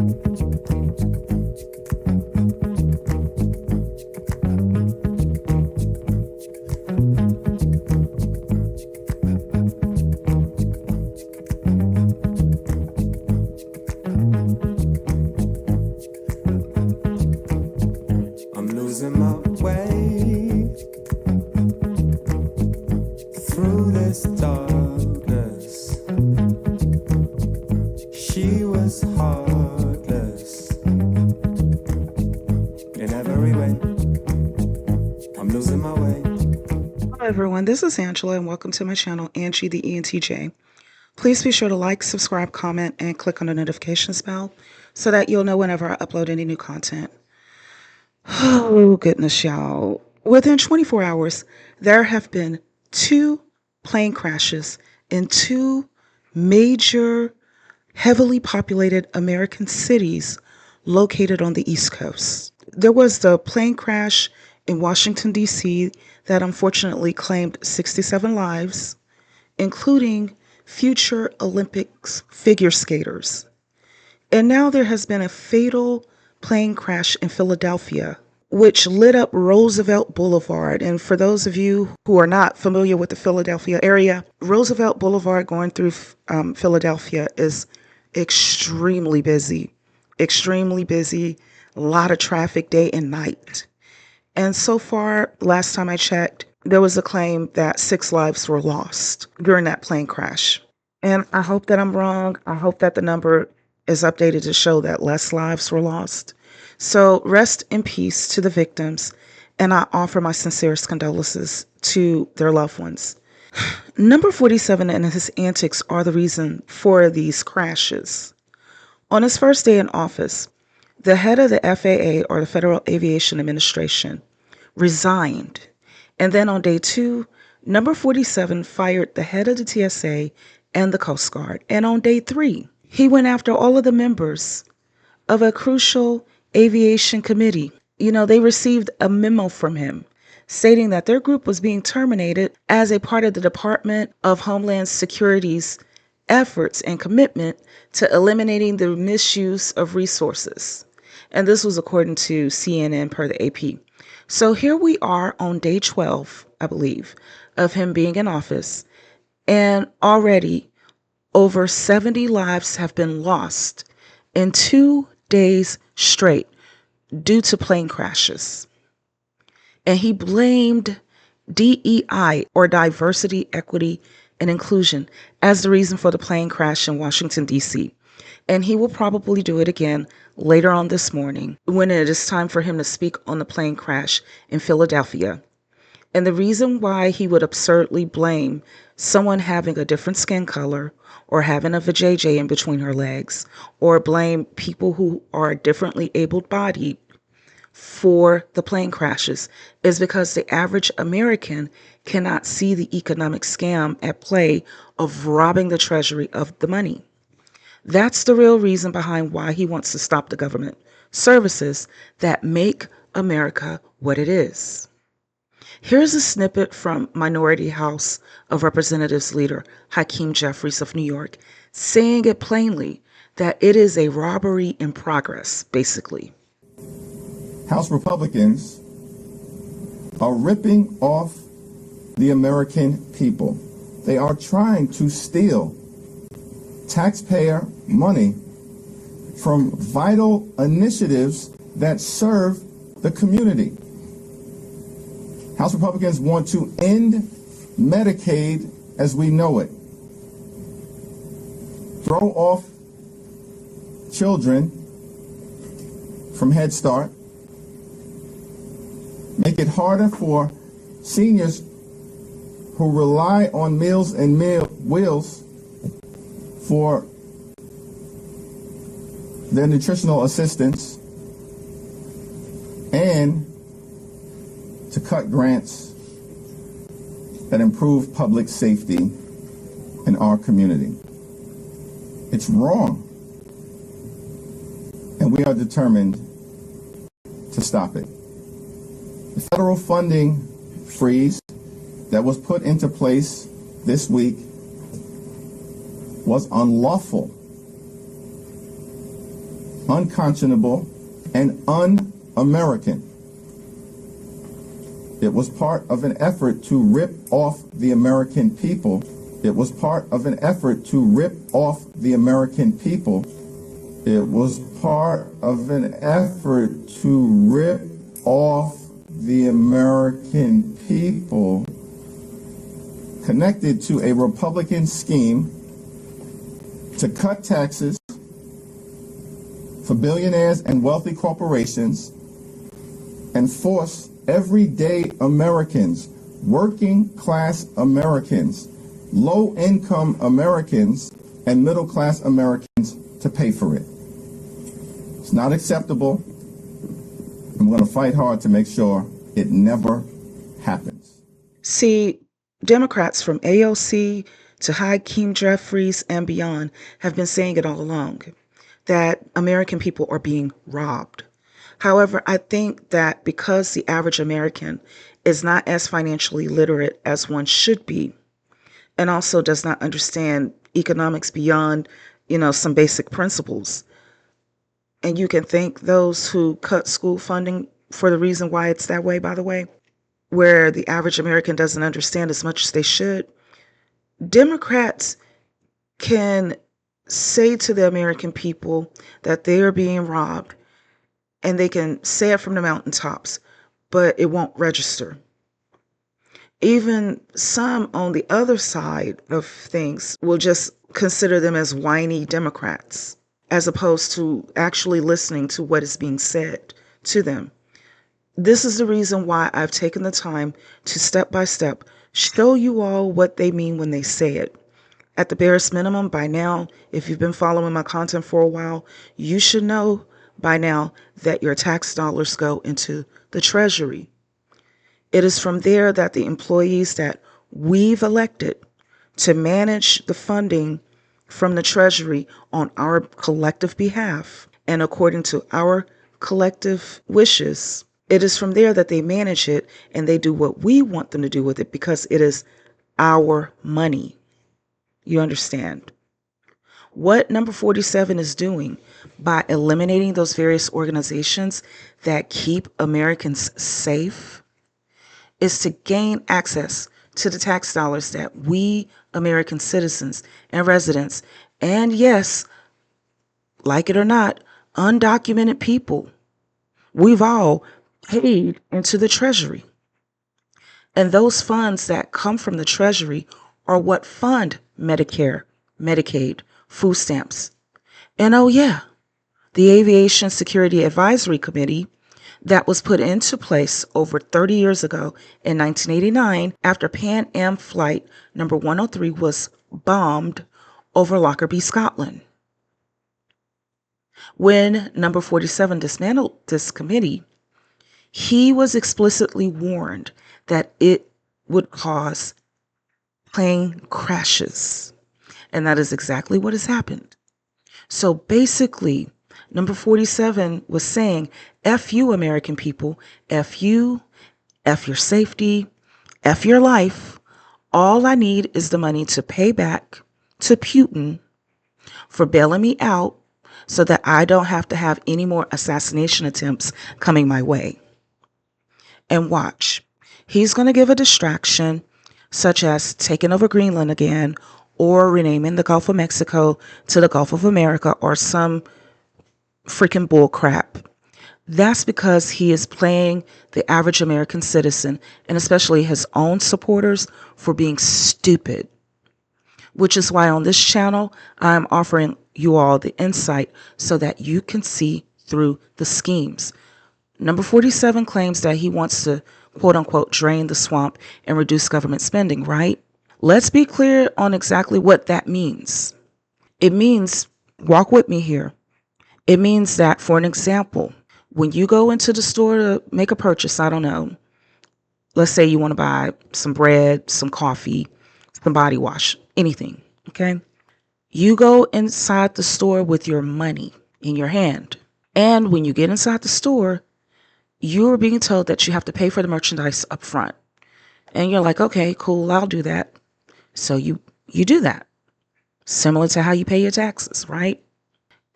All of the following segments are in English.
I'm losing my way through this darkness. She was heartless in every way. I'm losing my way. Hello everyone, this is Angela and welcome to my channel, Angie the ENTJ. Please be sure to like, subscribe, comment, and click on the notifications bell so that you'll know whenever I upload any new content. Oh goodness, y'all. Within 24 hours, there have been 2 plane crashes in 2 major, heavily populated American cities located on the East Coast. There was the plane crash in Washington, D.C. that unfortunately claimed 67 lives, including future Olympics figure skaters. And now there has been a fatal plane crash in Philadelphia, which lit up Roosevelt Boulevard. And for those of you who are not familiar with the Philadelphia area, Roosevelt Boulevard going through Philadelphia is extremely busy, a lot of traffic day and night. And so far, last time I checked, there was a claim that 6 lives were lost during that plane crash. And I hope that I'm wrong. I hope that the number is updated to show that less lives were lost. So rest in peace to the victims, and I offer my sincerest condolences to their loved ones. Number 47 and his antics are the reason for these crashes. On his first day in office, the head of the FAA, or the Federal Aviation Administration, resigned. And then on day 2, number 47 fired the head of the TSA and the Coast Guard. And on day 3, he went after all of the members of a crucial aviation committee. You know, they received a memo from him stating that their group was being terminated as a part of the Department of Homeland Security's efforts and commitment to eliminating the misuse of resources. And this was according to CNN per the AP. So here we are on day 12, I believe, of him being in office, and already over 70 lives have been lost in 2 days straight due to plane crashes. And he blamed DEI, or Diversity, Equity, and Inclusion, as the reason for the plane crash in Washington, D.C. And he will probably do it again later on this morning when it is time for him to speak on the plane crash in Philadelphia. And the reason why he would absurdly blame someone having a different skin color or having a vajayjay in between her legs, or blame people who are differently able-bodied for the plane crashes, is because the average American cannot see the economic scam at play of robbing the treasury of the money. That's the real reason behind why he wants to stop the government services that make America what it is. Here's a snippet from Minority House of Representatives leader Hakeem Jeffries of New York, saying it plainly that it is a robbery in progress, basically. House Republicans are ripping off the American people. They are trying to steal taxpayer money from vital initiatives that serve the community. House Republicans want to end Medicaid as we know it, throw off children from Head Start, make it harder for seniors who rely on Meals and Wheels for their nutritional assistance, and to cut grants that improve public safety in our community. It's wrong, and we are determined to stop it. The federal funding freeze that was put into place this week was unlawful. unconscionable, and un-American. It was part of an effort to rip off the American people. It was part of an effort to rip off the American people. It was part of an effort to rip off the American people, connected to a Republican scheme to cut taxes for billionaires and wealthy corporations and force everyday Americans, working class Americans, low income Americans, and middle class Americans to pay for it. It's not acceptable. I'm going to fight hard to make sure it never happens. See, Democrats from AOC to Hakeem Jeffries and beyond have been saying it all along, that American people are being robbed. However, I think that because the average American is not as financially literate as one should be, and also does not understand economics beyond, some basic principles. And you can thank those who cut school funding for the reason why it's that way, by the way, where the average American doesn't understand as much as they should. Democrats can say to the American people that they are being robbed, and they can say it from the mountaintops, but it won't register. Even some on the other side of things will just consider them as whiny Democrats, as opposed to actually listening to what is being said to them. This is the reason why I've taken the time to step by step show you all what they mean when they say it. At the barest minimum, by now, if you've been following my content for a while, you should know by now that your tax dollars go into the Treasury. It is from there that the employees that we've elected to manage the funding from the Treasury on our collective behalf and according to our collective wishes, it is from there that they manage it and they do what we want them to do with it because it is our money. You understand? What number 47 is doing by eliminating those various organizations that keep Americans safe is to gain access to the tax dollars that we American citizens and residents, and yes, like it or not, undocumented people, we've all paid into the Treasury. And those funds that come from the Treasury are what fund Medicare, Medicaid, food stamps. And oh yeah, the Aviation Security Advisory Committee that was put into place over 30 years ago in 1989 after Pan Am Flight number 103 was bombed over Lockerbie, Scotland. When number 47 dismantled this committee, he was explicitly warned that it would cause plane crashes. And that is exactly what has happened. So basically, number 47 was saying, F you, American people, F you, F your safety, F your life. All I need is the money to pay back to Putin for bailing me out so that I don't have to have any more assassination attempts coming my way. And watch, he's going to give a distraction such as taking over Greenland again or renaming the Gulf of Mexico to the Gulf of America or some freaking bull crap. That's because he is playing the average American citizen and especially his own supporters for being stupid, which is why on this channel, I'm offering you all the insight so that you can see through the schemes. Number 47 claims that he wants to, quote unquote, drain the swamp and reduce government spending, right? Let's be clear on exactly what that means. It means, walk with me here. It means that, for an example, when you go into the store to make a purchase, I don't know, let's say you want to buy some bread, some coffee, some body wash, anything, okay? You go inside the store with your money in your hand. And when you get inside the store, you're being told that you have to pay for the merchandise up front. And you're like, okay, cool, I'll do that. So you do that. Similar to how you pay your taxes, right?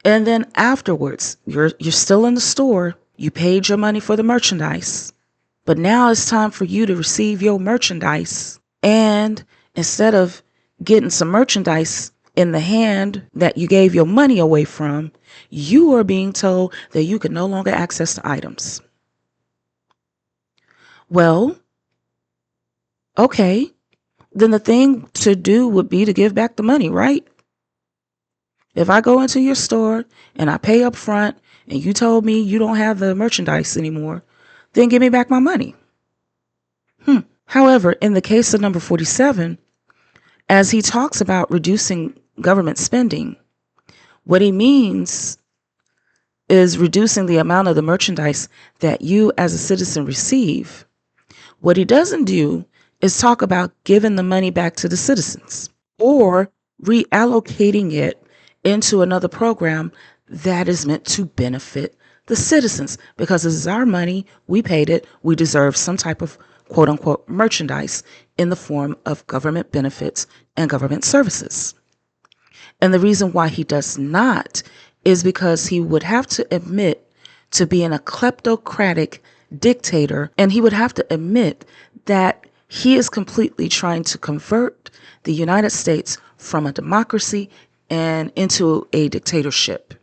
And then afterwards, you're still in the store. You paid your money for the merchandise. But now it's time for you to receive your merchandise. And instead of getting some merchandise in the hand that you gave your money away from, you are being told that you can no longer access the items. Well, okay, then the thing to do would be to give back the money, right? If I go into your store and I pay up front and you told me you don't have the merchandise anymore, then give me back my money. However, in the case of number 47, as he talks about reducing government spending, what he means is reducing the amount of the merchandise that you as a citizen receive. What he doesn't do is talk about giving the money back to the citizens or reallocating it into another program that is meant to benefit the citizens, because this is our money, we paid it, we deserve some type of quote unquote merchandise in the form of government benefits and government services. And the reason why he does not is because he would have to admit to being a kleptocratic dictator, and he would have to admit that he is completely trying to convert the United States from a democracy and into a dictatorship.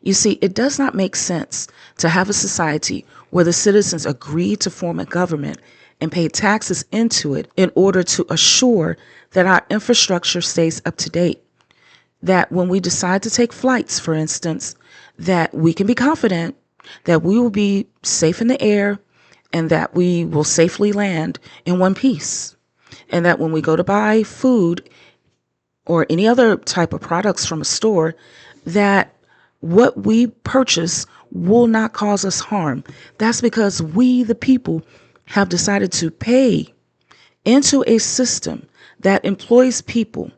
You see, it does not make sense to have a society where the citizens agree to form a government and pay taxes into it in order to assure that our infrastructure stays up to date. That when we decide to take flights, for instance, that we can be confident that we will be safe in the air and that we will safely land in one piece. And that when we go to buy food or any other type of products from a store, that what we purchase will not cause us harm. That's because we, the people, have decided to pay into a system that employs people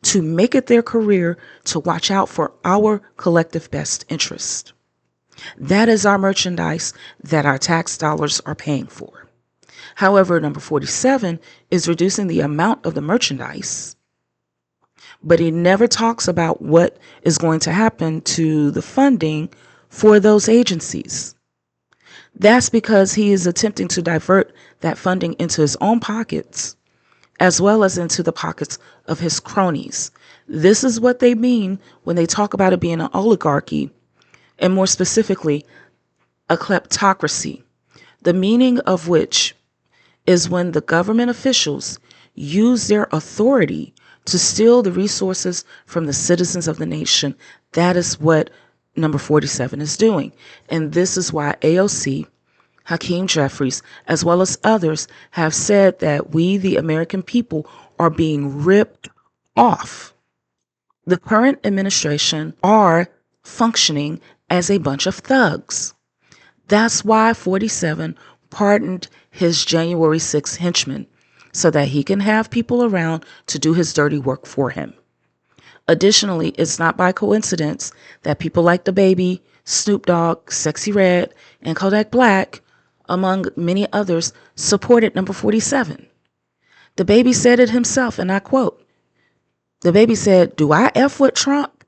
to make it their career to watch out for our collective best interest. That is our merchandise that our tax dollars are paying for. However, number 47 is reducing the amount of the merchandise, but he never talks about what is going to happen to the funding for those agencies. That's because he is attempting to divert that funding into his own pockets, as well as into the pockets of his cronies. This is what they mean when they talk about it being an oligarchy, and more specifically, a kleptocracy, the meaning of which is when the government officials use their authority to steal the resources from the citizens of the nation. That is what number 47 is doing. And this is why AOC, Hakeem Jeffries, as well as others, have said that we, the American people, are being ripped off. The current administration are functioning as a bunch of thugs. That's why 47 pardoned his January 6th henchmen, so that he can have people around to do his dirty work for him. Additionally, it's not by coincidence that people like DaBaby, Snoop Dogg, Sexy Red, and Kodak Black, among many others, supported number 47. DaBaby said it himself, and I quote, DaBaby said, "Do I F with Trump?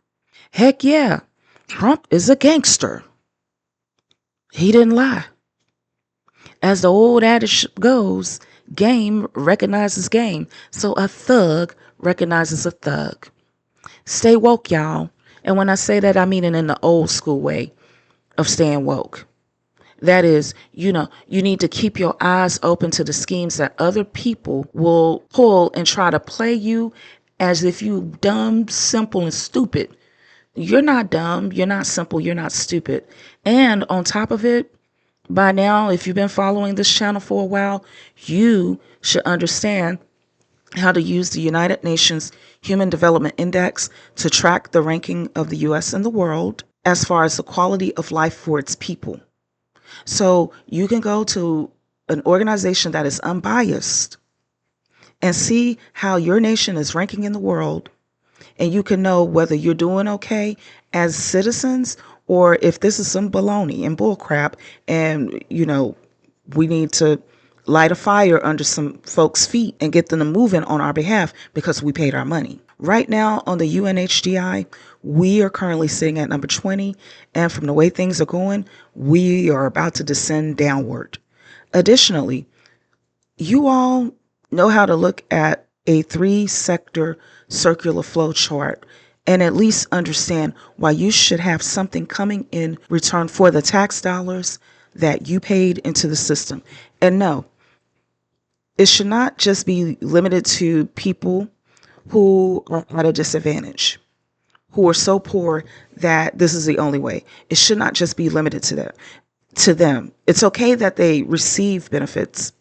Heck yeah, Trump is a gangster." He didn't lie. As the old adage goes, game recognizes game, so a thug recognizes a thug. Stay woke, y'all. And when I say that, I mean it in the old school way of staying woke. That is, you need to keep your eyes open to the schemes that other people will pull and try to play you as if you dumb, simple, and stupid. You're not dumb, you're not simple, you're not stupid. And on top of it, by now, if you've been following this channel for a while, you should understand how to use the United Nations Human Development Index to track the ranking of the U.S. in the world as far as the quality of life for its people. So you can go to an organization that is unbiased and see how your nation is ranking in the world, and you can know whether you're doing okay as citizens or if this is some baloney and bullcrap and, we need to light a fire under some folks' feet and get them to move in on our behalf because we paid our money. Right now on the UNHDI, we are currently sitting at number 20, and from the way things are going, we are about to descend downward. Additionally, you all know how to look at a 3-sector circular flow chart and at least understand why you should have something coming in return for the tax dollars that you paid into the system. And no, it should not just be limited to people who are at a disadvantage, who are so poor that this is the only way. It should not just be limited to them. It's okay that they receive benefits,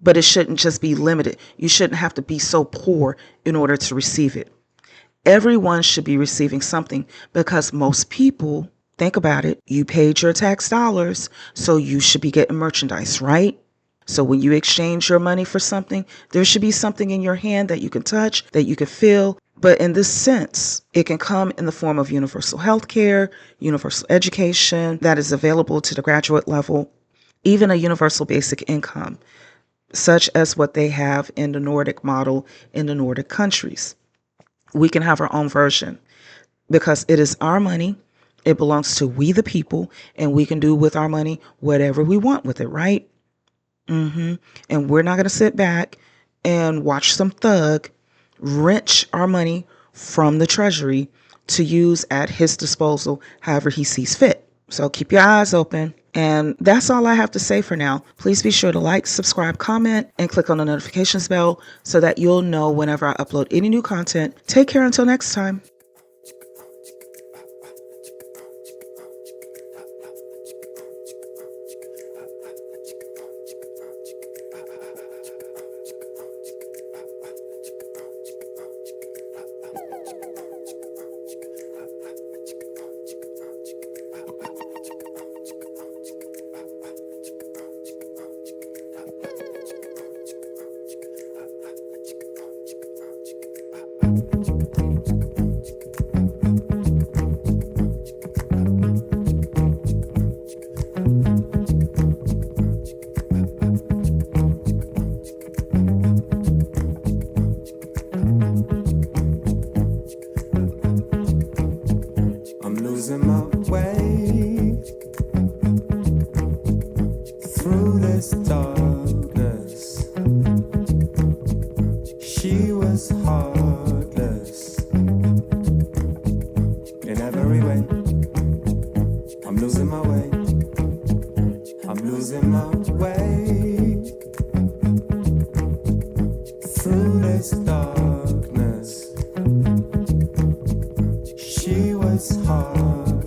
but it shouldn't just be limited. You shouldn't have to be so poor in order to receive it. Everyone should be receiving something because most people, think about it, you paid your tax dollars, so you should be getting merchandise, right? So when you exchange your money for something, there should be something in your hand that you can touch, that you can feel. But in this sense, it can come in the form of universal health care, universal education that is available to the graduate level, even a universal basic income, such as what they have in the Nordic model in the Nordic countries. We can have our own version because it is our money. It belongs to we the people, and we can do with our money whatever we want with it, right? And we're not going to sit back and watch some thug wrench our money from the treasury to use at his disposal however he sees fit. So keep your eyes open. And that's all I have to say for now. Please be sure to like, subscribe, comment, and click on the notifications bell so that you'll know whenever I upload any new content. Take care until next time. I'm losing my way through this darkness. She was heartless in every way. I'm losing my way. I'm losing my way through this darkness. She was hard.